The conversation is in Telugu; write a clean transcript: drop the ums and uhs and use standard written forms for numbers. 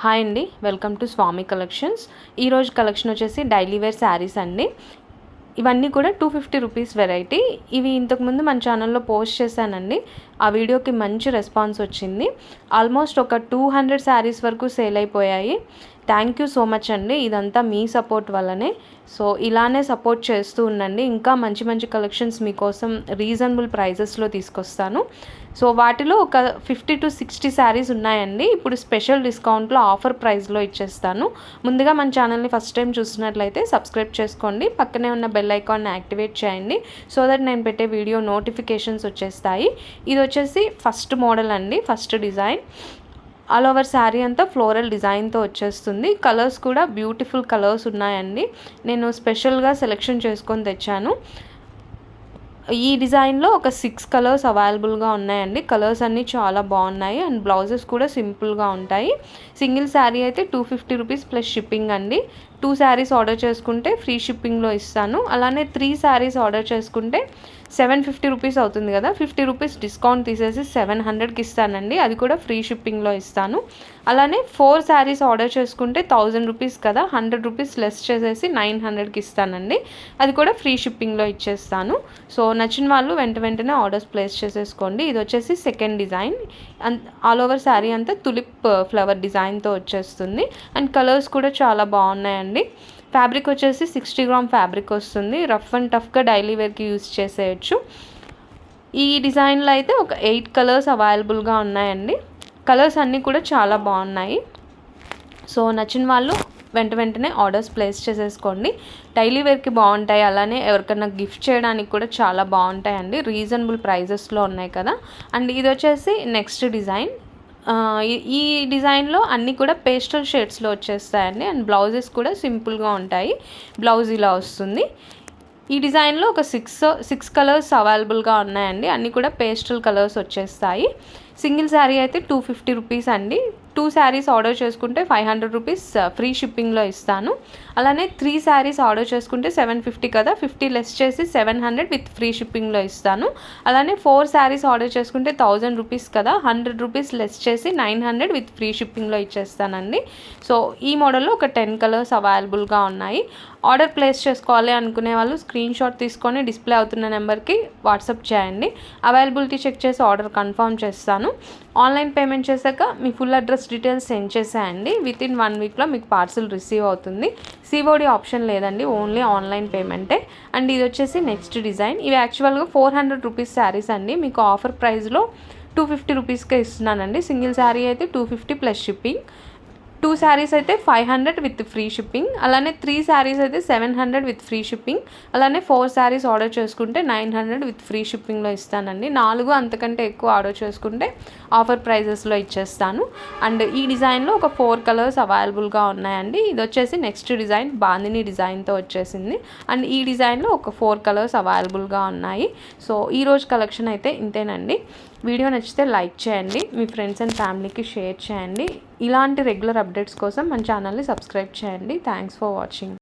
హాయ్ అండి, వెల్కమ్ టు స్వామి కలెక్షన్స్. ఈరోజు కలెక్షన్ వచ్చేసి డైలీ వేర్ శారీస్ అండి. ఇవన్నీ కూడా 250 రూపీస్ వెరైటీ. ఇవి ఇంతకుముందు మన ఛానల్లో పోస్ట్ చేశానండి. ఆ వీడియోకి మంచి రెస్పాన్స్ వచ్చింది. ఆల్మోస్ట్ ఒక 200 శారీస్ వరకు సేల్ అయిపోయాయి. థ్యాంక్ యూ సో మచ్ అండి. ఇదంతా మీ సపోర్ట్ వల్లనే. సో ఇలానే సపోర్ట్ చేస్తూ ఉండండి. ఇంకా మంచి మంచి కలెక్షన్స్ మీకోసం రీజనబుల్ ప్రైజెస్లో తీసుకొస్తాను. సో వాటిలో ఒక 50 to 60 శారీస్ ఉన్నాయండి. ఇప్పుడు స్పెషల్ డిస్కౌంట్లో ఆఫర్ ప్రైస్లో ఇచ్చేస్తాను. ముందుగా మన ఛానల్ని ఫస్ట్ టైం చూసినట్లయితే సబ్స్క్రైబ్ చేసుకోండి. పక్కనే ఉన్న బెల్ ఐకాన్ని యాక్టివేట్ చేయండి. సో దట్ నేను పెట్టే వీడియో నోటిఫికేషన్స్ వచ్చేస్తాయి. ఇది వచ్చేసి ఫస్ట్ మోడల్ అండి, first design. All over sari అంతా ఫ్లోరల్ డిజైన్తో వచ్చేస్తుంది. కలర్స్ కూడా బ్యూటిఫుల్ కలర్స్ ఉన్నాయండి. నేను స్పెషల్గా సెలెక్షన్ చేసుకొని తెచ్చాను. ఈ డిజైన్లో ఒక 6 కలర్స్ అవైలబుల్గా ఉన్నాయండి. కలర్స్ అన్నీ చాలా బాగున్నాయి అండ్ బ్లౌజెస్ కూడా సింపుల్గా ఉంటాయి. సింగిల్ శారీ అయితే 250 రూపీస్ ప్లస్ షిప్పింగ్ అండి. 2 శారీస్ ఆర్డర్ చేసుకుంటే ఫ్రీ షిప్పింగ్లో ఇస్తాను. అలానే 3 శారీస్ ఆర్డర్ చేసుకుంటే 750 రూపీస్ అవుతుంది కదా, 50 రూపీస్ డిస్కౌంట్ తీసేసి 700కి ఇస్తానండి. అది కూడా ఫ్రీ షిప్పింగ్లో ఇస్తాను. అలానే 4 శారీస్ ఆర్డర్ చేసుకుంటే 1000 రూపీస్ కదా, 100 రూపీస్ లెస్ చేసేసి 900కి ఇస్తానండి. అది కూడా ఫ్రీ షిప్పింగ్లో ఇచ్చేస్తాను. సో నచ్చిన వాళ్ళు వెంటనే ఆర్డర్స్ ప్లేస్ చేసేసుకోండి. ఇది వచ్చేసి second design. All over sari అంతా తులిప్ ఫ్లవర్ డిజైన్తో వచ్చేస్తుంది అండ్ కలర్స్ కూడా చాలా బాగున్నాయండి. ఫ్యాబ్రిక్ వచ్చేసి 60 గ్రామ్ ఫ్యాబ్రిక్ వస్తుంది. రఫ్ అండ్ టఫ్గా డైలీ వేర్కి యూజ్ చేసేయచ్చు. ఈ డిజైన్లో అయితే ఒక 8 కలర్స్ అవైలబుల్గా ఉన్నాయండి. కలర్స్ అన్నీ కూడా చాలా బాగున్నాయి. సో నచ్చిన వాళ్ళు వెంటనే ఆర్డర్స్ ప్లేస్ చేసేసుకోండి. డైలీ వేర్కి బాగుంటాయి, అలానే ఎవరికైనా గిఫ్ట్ చేయడానికి కూడా చాలా బాగుంటాయండి. రీజనబుల్ ప్రైజెస్లో ఉన్నాయి కదా. అండ్ ఇది వచ్చేసి నెక్స్ట్ డిజైన్. ఈ డిజైన్లో అన్నీ కూడా పేస్టల్ షేడ్స్లో వచ్చేస్తాయండి అండ్ బ్లౌజెస్ కూడా సింపుల్గా ఉంటాయి. బ్లౌజ్ ఇలా వస్తుంది. ఈ డిజైన్లో ఒక 6 కలర్స్ అవైలబుల్గా ఉన్నాయండి. అన్నీ కూడా పేస్టల్ కలర్స్ వచ్చేస్తాయి. సింగిల్ శారీ అయితే 250 రూపీస్ అండి. 2 శారీస్ ఆర్డర్ చేసుకుంటే 500 రూపీస్ ఫ్రీ షిప్పింగ్లో ఇస్తాను. అలానే 3 శారీస్ ఆర్డర్ చేసుకుంటే 750 కదా, 50 లెస్ చేసి 700 విత్ ఫ్రీ షిప్పింగ్లో ఇస్తాను. అలానే 4 శారీస్ ఆర్డర్ చేసుకుంటే 1000 రూపీస్ కదా, 100 రూపీస్ లెస్ చేసి 900 విత్ ఫ్రీ షిప్పింగ్లో ఇచ్చేస్తానండి. సో ఈ మోడల్లో ఒక 10 కలర్స్ అవైలబుల్గా ఉన్నాయి. ఆర్డర్ ప్లేస్ చేసుకోవాలి అనుకునే వాళ్ళు స్క్రీన్ షాట్ తీసుకొని డిస్ప్లే అవుతున్న నెంబర్కి వాట్సాప్ చేయండి. అవైలబిలిటీ చెక్ చేసి ఆర్డర్ కన్ఫర్మ్ చేస్తాను. ఆన్లైన్ పేమెంట్ చేశాక మీ ఫుల్ అడ్రస్ డీటెయిల్స్ సెండ్ చేసేయండి. విత్ ఇన్ 1 వీక్లో మీకు పార్సిల్ రిసీవ్ అవుతుంది. సిఓడి ఆప్షన్ లేదండి, ఓన్లీ ఆన్లైన్ పేమెంటే. అండ్ ఇది వచ్చేసి నెక్స్ట్ డిజైన్. ఇవి యాక్చువల్గా 400 రూపీస్ శారీస్ అండి. మీకు ఆఫర్ ప్రైస్లో 250 రూపీస్కే ఇస్తున్నానండి. సింగిల్ శారీ అయితే 250 ప్లస్ షిప్పింగ్. 2 శారీస్ అయితే 500 విత్ ఫ్రీ షిప్పింగ్. అలానే 3 శారీస్ అయితే 700 విత్ ఫ్రీ షిప్పింగ్. అలానే 4 శారీస్ ఆర్డర్ చేసుకుంటే 900 విత్ ఫ్రీ షిప్పింగ్లో ఇస్తానండి. 4 అంతకంటే ఎక్కువ ఆర్డర్ చేసుకుంటే ఆఫర్ ప్రైజెస్లో ఇచ్చేస్తాను. అండ్ ఈ డిజైన్లో ఒక 4 కలర్స్ అవైలబుల్గా ఉన్నాయండి. ఇది వచ్చేసి నెక్స్ట్ డిజైన్, బాందిని డిజైన్తో వచ్చేసింది. అండ్ ఈ డిజైన్లో ఒక 4 కలర్స్ అవైలబుల్గా ఉన్నాయి. సో ఈరోజు కలెక్షన్ అయితే ఇంతేనండి. వీడియో నచ్చితే లైక్ చేయండి, మీ ఫ్రెండ్స్ అండ్ ఫ్యామిలీకి షేర్ చేయండి. ఇలాంటి రెగ్యులర్ అప్డేట్స్ కోసం మన ఛానల్ని సబ్స్క్రైబ్ చేయండి. Thanks for watching.